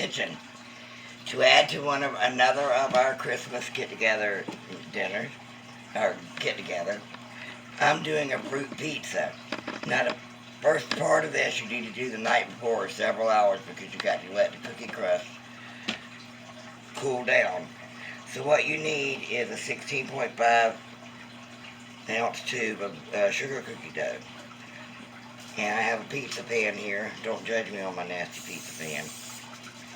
Kitchen. To add to another of our Christmas get-together dinners, or get-together, I'm doing a fruit pizza. Now the first part of this you need to do the night before, several hours, because you got to let the cookie crust cool down. So what you need is a 16.5 ounce tube of sugar cookie dough. And I have a pizza pan here. Don't judge me on my nasty pizza pan.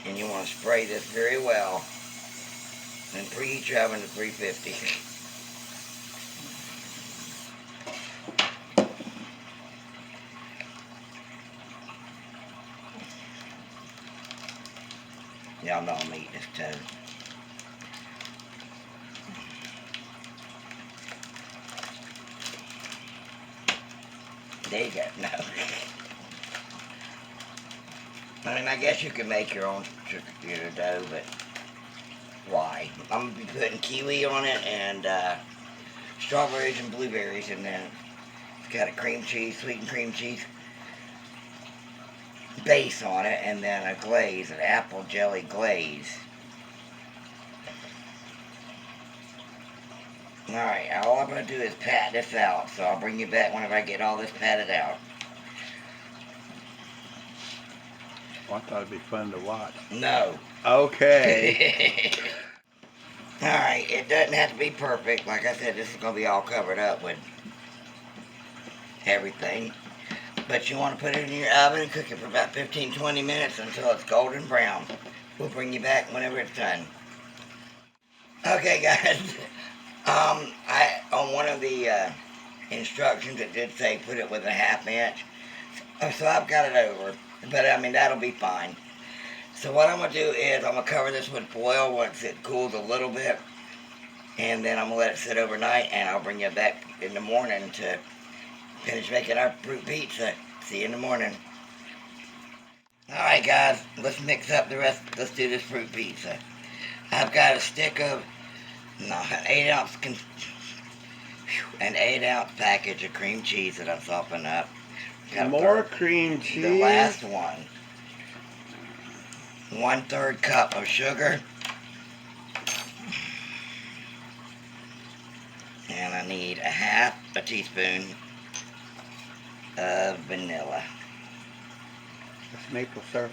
And you want to spray this very well and preheat your oven to 350. Y'all know I'm eating this too. There you go. No. I mean, I guess you can make your own dough, but why? I'm going to be putting kiwi on it and strawberries and blueberries, and then it's got a cream cheese, sweetened cream cheese base on it, and then a glaze, an apple jelly glaze. Alright, all I'm going to do is pat this out, so I'll bring you back whenever I get all this patted out. I thought it'd be fun to watch. No. Okay. Alright, it doesn't have to be perfect. Like I said, this is going to be all covered up with everything. But you want to put it in your oven and cook it for about 15-20 minutes until it's golden brown. We'll bring you back whenever it's done. Okay, guys. On one of the instructions it did say put it with a 1/2 inch. So I've got it over. But I mean, that'll be fine. So what I'm going to do is I'm going to cover this with foil once it cools a little bit. And then I'm going to let it sit overnight, and I'll bring you back in the morning to finish making our fruit pizza. See you in the morning. Alright guys, let's mix up the rest. Let's do this fruit pizza. I've got a stick of, an 8 ounce package of cream cheese that I'm softening up. More cream cheese. The last one. 1/3 cup of sugar. And I need a 1/2 teaspoon of vanilla. That's maple syrup.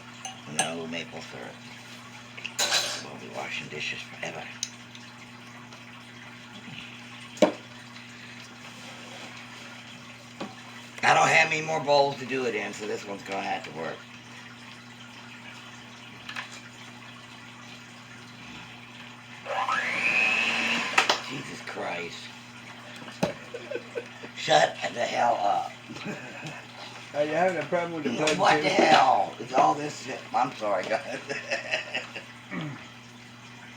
No maple syrup. We'll be washing dishes forever. I don't have any more bowls to do it in, so this one's going to have to work. Jesus Christ. Shut the hell up. Are you having a problem with the blood? What the hell is all this shit? I'm sorry, guys.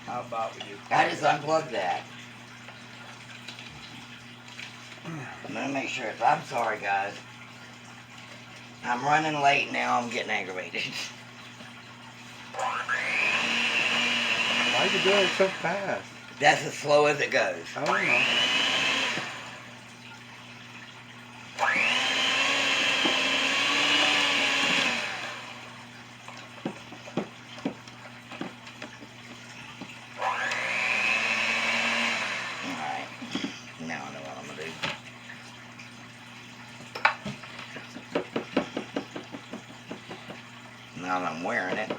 How about we just... I just unplugged that. Let me make sure. I'm sorry, guys. I'm running late now. I'm getting aggravated. Why are you doing it so fast? That's as slow as it goes. I don't know. Alright. Now I know what I'm going to do. Now that I'm wearing it.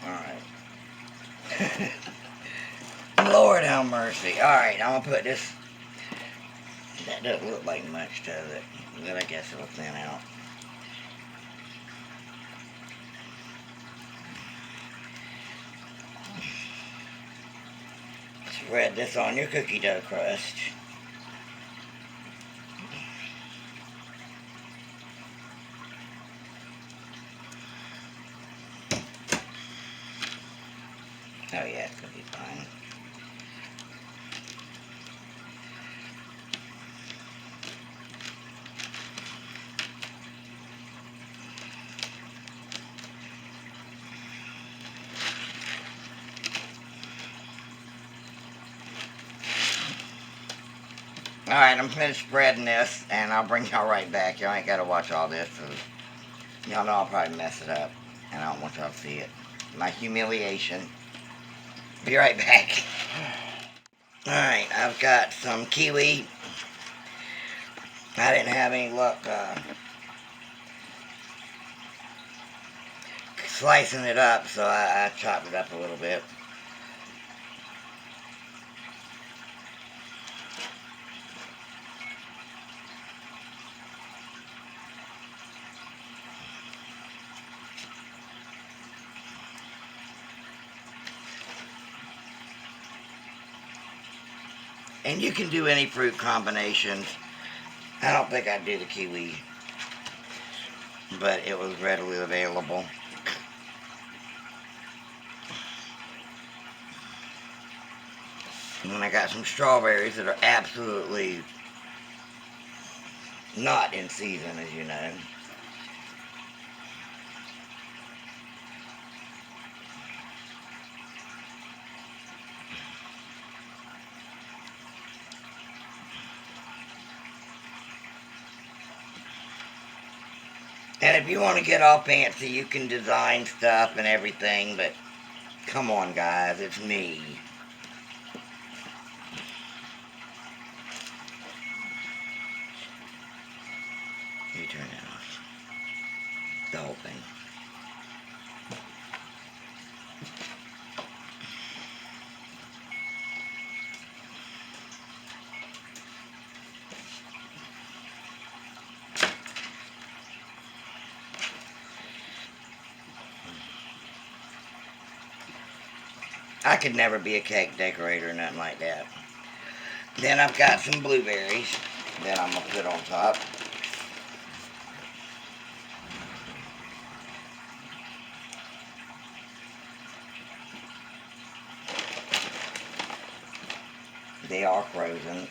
Alright. Lord have mercy. Alright, I'm going to put this. That doesn't look like much, does it? But I guess it'll thin out. Spread this on your cookie dough crust. Oh yeah, it's going to be fine. Alright, I'm finished spreading this, and I'll bring y'all right back. Y'all ain't gotta watch all this. Y'all know I'll probably mess it up, and I don't want y'all to see it. My humiliation. Be right back. Alright, I've got some kiwi. I didn't have any luck slicing it up, so I chopped it up a little bit. And you can do any fruit combinations. I don't think I'd do the kiwi, but it was readily available. And then I got some strawberries that are absolutely not in season, as you know. And if you want to get all fancy, you can design stuff and everything, but come on, guys, it's me. You turn it off. The whole thing. I could never be a cake decorator or nothing like that. Then I've got some blueberries that I'm going to put on top. They are frozen.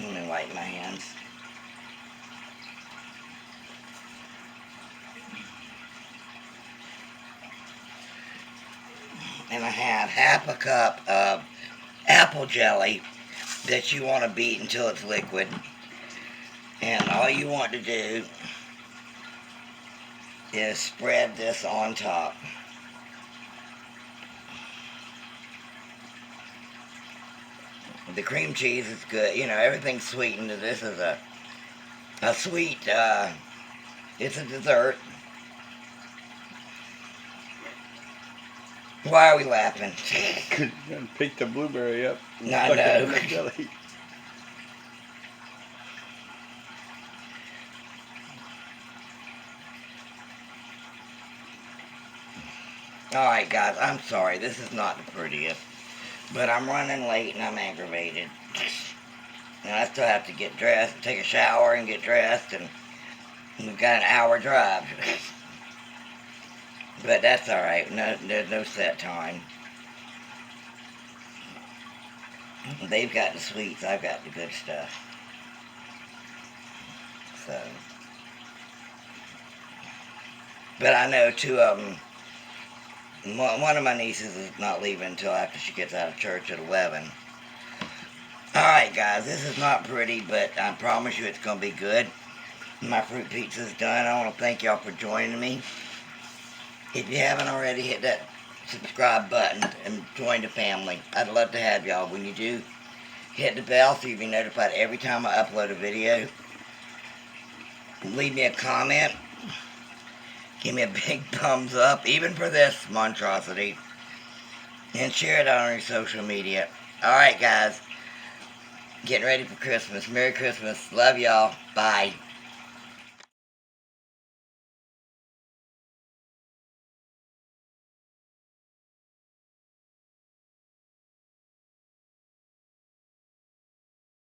Let me wipe my hands. And I have half a cup of apple jelly that you want to beat until it's liquid. And all you want to do is spread this on top. The cream cheese is good. You know, everything's sweetened. This is a sweet, it's a dessert. Why are we laughing? Because you're going to pick the blueberry up and I stuck it in know. the jelly. Alright guys, I'm sorry. This is not the prettiest. But I'm running late and I'm aggravated. And I still have to get dressed, take a shower and get dressed, and we've got an hour drive. But that's alright. No, there's no set time. They've got the sweets, I've got the good stuff. So. But I know two of them. One of my nieces is not leaving until after she gets out of church at 11. Alright guys, this is not pretty, but I promise you it's going to be good. My fruit pizza's done. I want to thank y'all for joining me. If you haven't already, hit that subscribe button and join the family. I'd love to have y'all. When you do, hit the bell so you'll be notified every time I upload a video. Leave me a comment. Give me a big thumbs up, even for this monstrosity. And share it on your social media. Alright guys, getting ready for Christmas. Merry Christmas. Love y'all. Bye.